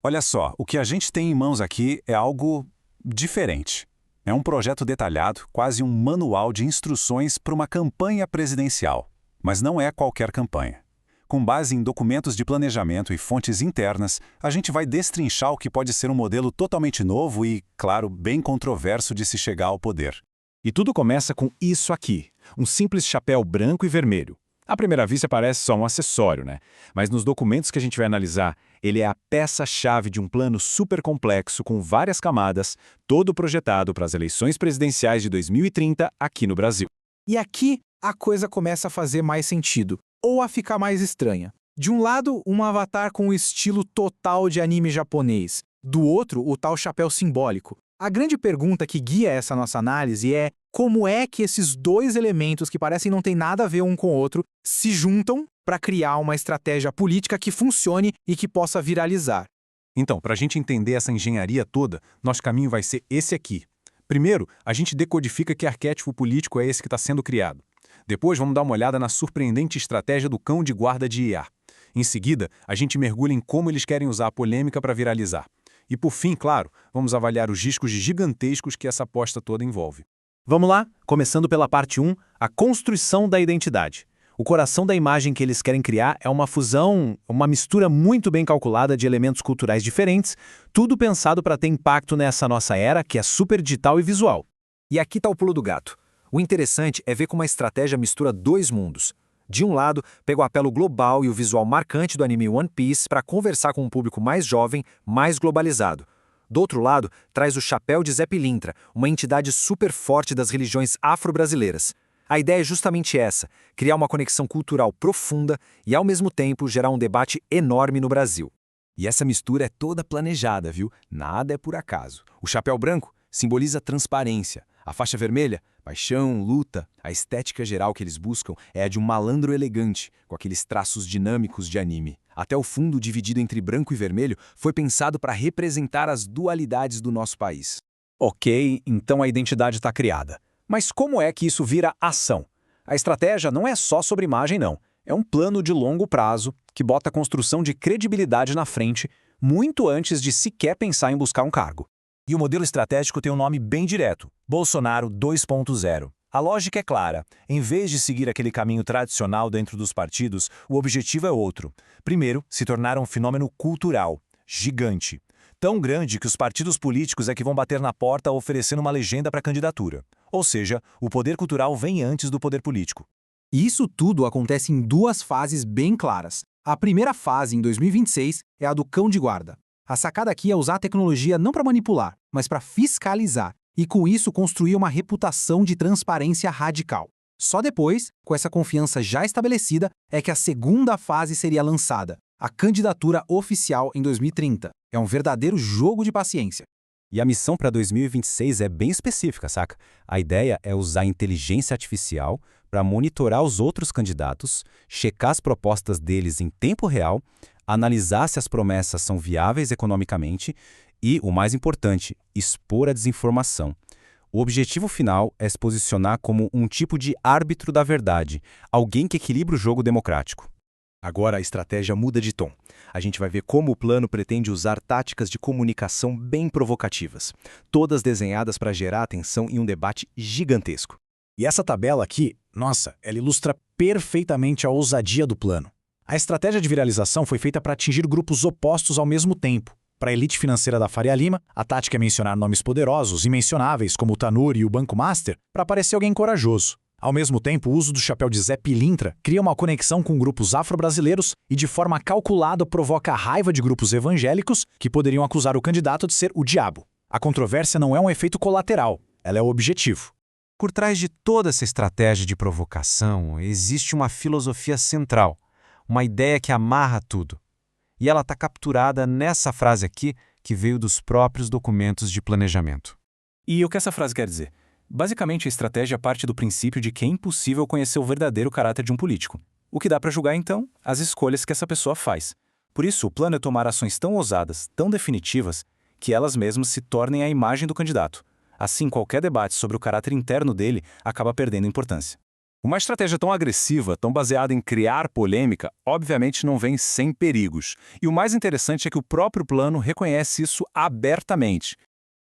Olha só, o que a gente tem em mãos aqui é algo diferente. É um projeto detalhado, quase um manual de instruções para uma campanha presidencial. Mas não é qualquer campanha. Com base em documentos de planejamento e fontes internas, a gente vai destrinchar o que pode ser um modelo totalmente novo e, claro, bem controverso de se chegar ao poder. E tudo começa com isso aqui, um simples chapéu branco e vermelho. À primeira vista parece só um acessório, né? Mas nos documentos que a gente vai analisar, ele é a peça-chave de um plano super complexo com várias camadas, todo projetado para as eleições presidenciais de 2030 aqui no Brasil. E aqui a coisa começa a fazer mais sentido, ou a ficar mais estranha. De um lado, um avatar com o estilo total de anime japonês. Do outro, o tal chapéu simbólico. A grande pergunta que guia essa nossa análise é como é que esses dois elementos que parecem não ter nada a ver um com o outro se juntam para criar uma estratégia política que funcione e que possa viralizar. Então, para a gente entender essa engenharia toda, nosso caminho vai ser esse aqui. Primeiro, a gente decodifica que arquétipo político é esse que está sendo criado. Depois, vamos dar uma olhada na surpreendente estratégia do cão de guarda de IA. Em seguida, a gente mergulha em como eles querem usar a polêmica para viralizar. E por fim, claro, vamos avaliar os riscos gigantescos que essa aposta toda envolve. Vamos lá, começando pela parte 1, a construção da identidade. O coração da imagem que eles querem criar é uma fusão, uma mistura muito bem calculada de elementos culturais diferentes, tudo pensado para ter impacto nessa nossa era que é super digital e visual. E aqui está o pulo do gato. O interessante é ver como a estratégia mistura dois mundos. De um lado, pega o apelo global e o visual marcante do anime One Piece para conversar com um público mais jovem, mais globalizado. Do outro lado, traz o chapéu de Zé Pilintra, uma entidade super forte das religiões afro-brasileiras. A ideia é justamente essa, criar uma conexão cultural profunda e, ao mesmo tempo, gerar um debate enorme no Brasil. E essa mistura é toda planejada, viu? Nada é por acaso. O chapéu branco simboliza transparência. A faixa vermelha, paixão, luta. A estética geral que eles buscam é a de um malandro elegante, com aqueles traços dinâmicos de anime. Até o fundo, dividido entre branco e vermelho, foi pensado para representar as dualidades do nosso país. Ok, então a identidade está criada. Mas como é que isso vira ação? A estratégia não é só sobre imagem, não. É um plano de longo prazo que bota a construção de credibilidade na frente, muito antes de sequer pensar em buscar um cargo. E o modelo estratégico tem um nome bem direto: Bolsonaro 2.0. A lógica é clara. Em vez de seguir aquele caminho tradicional dentro dos partidos, o objetivo é outro. Primeiro, se tornar um fenômeno cultural, gigante. Tão grande que os partidos políticos é que vão bater na porta oferecendo uma legenda para a candidatura. Ou seja, o poder cultural vem antes do poder político. E isso tudo acontece em duas fases bem claras. A primeira fase, em 2026, é a do cão de guarda. A sacada aqui é usar a tecnologia não para manipular, mas para fiscalizar, e com isso construir uma reputação de transparência radical. Só depois, com essa confiança já estabelecida, é que a segunda fase seria lançada, a candidatura oficial em 2030. É um verdadeiro jogo de paciência. E a missão para 2026 é bem específica, saca? A ideia é usar inteligência artificial para monitorar os outros candidatos, checar as propostas deles em tempo real, analisar se as promessas são viáveis economicamente e, o mais importante, expor a desinformação. O objetivo final é se posicionar como um tipo de árbitro da verdade, alguém que equilibra o jogo democrático. Agora a estratégia muda de tom. A gente vai ver como o plano pretende usar táticas de comunicação bem provocativas, todas desenhadas para gerar atenção em um debate gigantesco. E essa tabela aqui, nossa, ela ilustra perfeitamente a ousadia do plano. A estratégia de viralização foi feita para atingir grupos opostos ao mesmo tempo. Para a elite financeira da Faria Lima, a tática é mencionar nomes poderosos, imencionáveis, como o Tanuri e o Banco Master, para parecer alguém corajoso. Ao mesmo tempo, o uso do chapéu de Zé Pilintra cria uma conexão com grupos afro-brasileiros e, de forma calculada, provoca a raiva de grupos evangélicos que poderiam acusar o candidato de ser o diabo. A controvérsia não é um efeito colateral, ela é o objetivo. Por trás de toda essa estratégia de provocação, existe uma filosofia central, uma ideia que amarra tudo. E ela está capturada nessa frase aqui, que veio dos próprios documentos de planejamento. E o que essa frase quer dizer? Basicamente, a estratégia parte do princípio de que é impossível conhecer o verdadeiro caráter de um político. O que dá para julgar, então, as escolhas que essa pessoa faz. Por isso, o plano é tomar ações tão ousadas, tão definitivas, que elas mesmas se tornem a imagem do candidato. Assim, qualquer debate sobre o caráter interno dele acaba perdendo importância. Uma estratégia tão agressiva, tão baseada em criar polêmica, obviamente não vem sem perigos. E o mais interessante é que o próprio plano reconhece isso abertamente.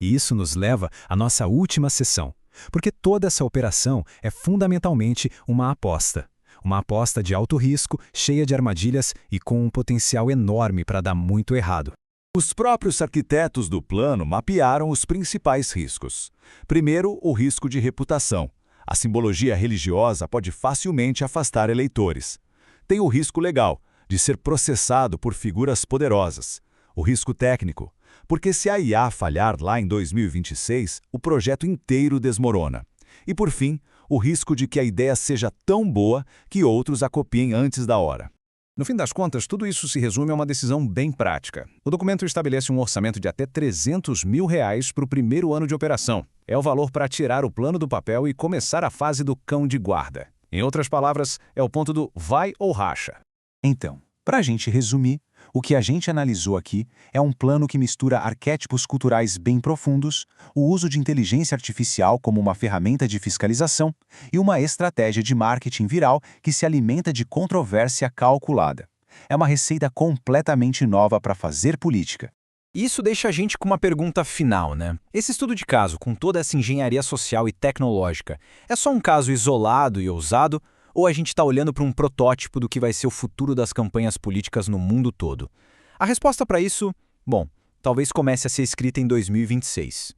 E isso nos leva à nossa última sessão, porque toda essa operação é fundamentalmente uma aposta. Uma aposta de alto risco, cheia de armadilhas e com um potencial enorme para dar muito errado. Os próprios arquitetos do plano mapearam os principais riscos. Primeiro, o risco de reputação. A simbologia religiosa pode facilmente afastar eleitores. Tem o risco legal, de ser processado por figuras poderosas. O risco técnico, porque se a IA falhar lá em 2026, o projeto inteiro desmorona. E por fim, o risco de que a ideia seja tão boa que outros a copiem antes da hora. No fim das contas, tudo isso se resume a uma decisão bem prática. O documento estabelece um orçamento de até R$300 mil para o primeiro ano de operação. É o valor para tirar o plano do papel e começar a fase do cão de guarda. Em outras palavras, é o ponto do vai ou racha. Então, para a gente resumir, o que a gente analisou aqui é um plano que mistura arquétipos culturais bem profundos, o uso de inteligência artificial como uma ferramenta de fiscalização e uma estratégia de marketing viral que se alimenta de controvérsia calculada. É uma receita completamente nova para fazer política. Isso deixa a gente com uma pergunta final, né? Esse estudo de caso, com toda essa engenharia social e tecnológica, é só um caso isolado e ousado? Ou a gente está olhando para um protótipo do que vai ser o futuro das campanhas políticas no mundo todo? A resposta para isso, bom, talvez comece a ser escrita em 2026.